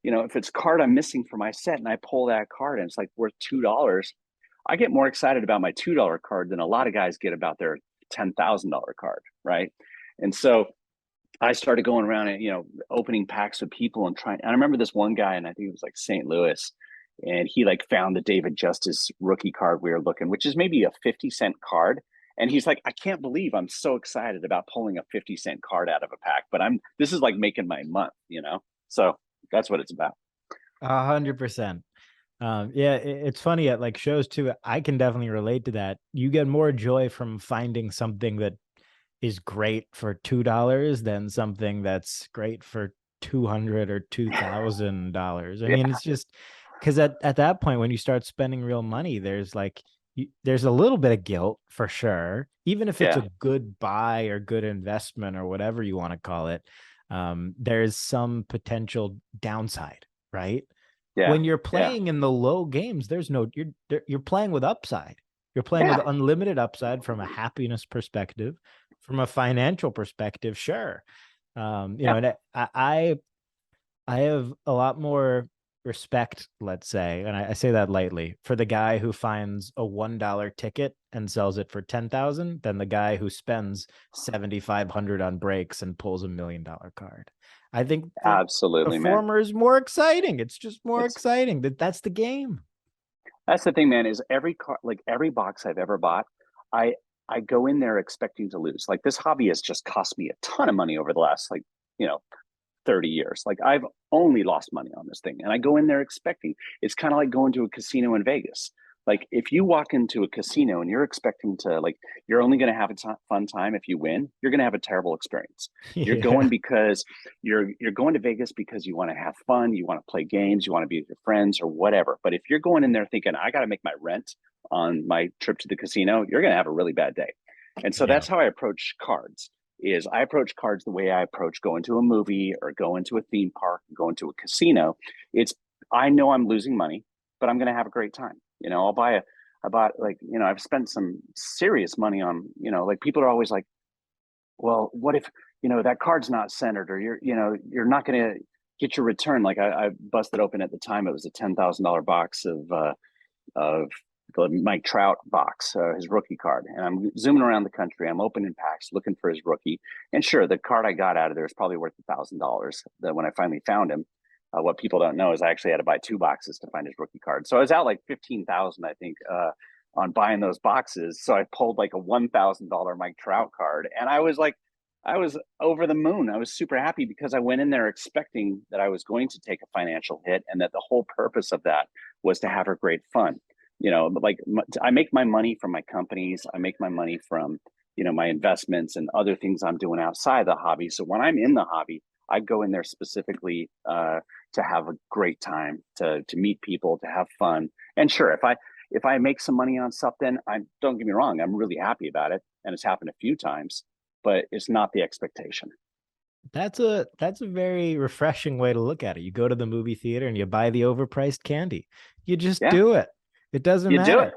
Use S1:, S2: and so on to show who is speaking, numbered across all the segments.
S1: if it's a card I'm missing for my set and I pull that card and it's like worth $2, I get more excited about my $2 card than a lot of guys get about their $10,000 card, right? And so I started going around and opening packs with people and trying. And I remember this one guy, and I think it was like St. Louis, and he like found the David Justice rookie card we were looking, which is maybe a 50-cent card. And he's like, I can't believe I'm so excited about pulling a 50-cent card out of a pack, but this is like making my month. So that's what it's about.
S2: 100%. Yeah, it's funny at like shows too. I can definitely relate to that. You get more joy from finding something that is great for $2 than something that's great for 200 or $2,000. I mean,
S1: Yeah.
S2: it's just because at that point when you start spending real money, there's like there's a little bit of guilt for sure, even if it's
S1: Yeah.
S2: a good buy or good investment or whatever you want to call it. There's some potential downside, right?
S1: Yeah.
S2: When you're
S1: Yeah.
S2: playing in the low games, there's no you're playing with upside. You're playing with
S1: Yeah.
S2: unlimited upside from a happiness perspective, from a financial perspective, sure.
S1: Yeah.
S2: And I have a lot more respect, let's say, and I say that lightly, for the guy who finds a $1 ticket and sells it for 10,000 than the guy who spends 7,500 on breaks and pulls $1 million card. I think the
S1: Absolutely, man.
S2: former is more exciting. It's just more
S1: It's
S2: exciting. That's the game.
S1: That's the thing, man, is every car, like every box I've ever bought, I I go in there expecting to lose. Like this hobby has just cost me a ton of money over the last you know, 30 years. Like I've only lost money on this thing. And I go in there expecting it's kind of like going to a casino in Vegas. Like if you walk into a casino and you're expecting to you're only going to have a fun time if you win, you're going to have a terrible experience. You're
S2: Yeah.
S1: going because you're going to Vegas because you want to have fun, you want to play games, you want to be with your friends or whatever. But if you're going in there thinking I got to make my rent on my trip to the casino, you're going to have a really bad day. And so
S2: Yeah.
S1: that's how I approach cards is I approach cards the way I approach going to a movie or going to a theme park, going to a casino. It's I know I'm losing money, but I'm going to have a great time. I bought I've spent some serious money on, like people are always like, well, what if, that card's not centered or you're not going to get your return. Like I busted open at the time, it was a $10,000 box of the Mike Trout box, his rookie card. And I'm zooming around the country. I'm opening packs, looking for his rookie. And sure, the card I got out of there is probably worth $1,000. That when I finally found him, what people don't know is I actually had to buy two boxes to find his rookie card. So I was out like 15,000, I think, on buying those boxes. So I pulled like a $1,000 Mike Trout card, and I was over the moon. I was super happy because I went in there expecting that I was going to take a financial hit, and that the whole purpose of that was to have a great fun. Like I make my money from my companies. I make my money from, my investments and other things I'm doing outside the hobby. So when I'm in the hobby, I go in there specifically to have a great time, to meet people, to have fun. And sure, if I make some money on something, I don't get me wrong, I'm really happy about it, and it's happened a few times, but it's not the expectation.
S2: That's a very refreshing way to look at it. You go to the movie theater and you buy the overpriced candy. You just
S1: Yeah,
S2: do it. It doesn't
S1: you do it.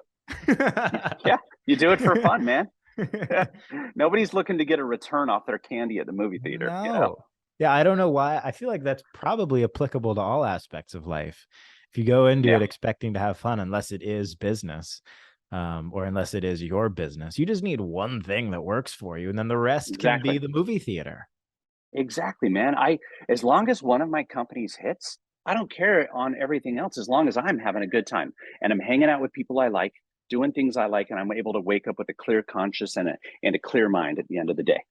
S2: matter.
S1: Yeah, you do it for fun, man. Nobody's looking to get a return off their candy at the movie theater.
S2: No. Yeah, I don't know why. I feel like that's probably applicable to all aspects of life. If you go into it
S1: Yeah,
S2: expecting to have fun, unless it is business, or unless it is your business, you just need one thing that works for you, and then the rest can be
S1: exactly.
S2: the movie theater.
S1: Exactly, man. As long as one of my companies hits, I don't care on everything else as long as I'm having a good time and I'm hanging out with people I like, doing things I like, and I'm able to wake up with a clear conscience and a clear mind at the end of the day.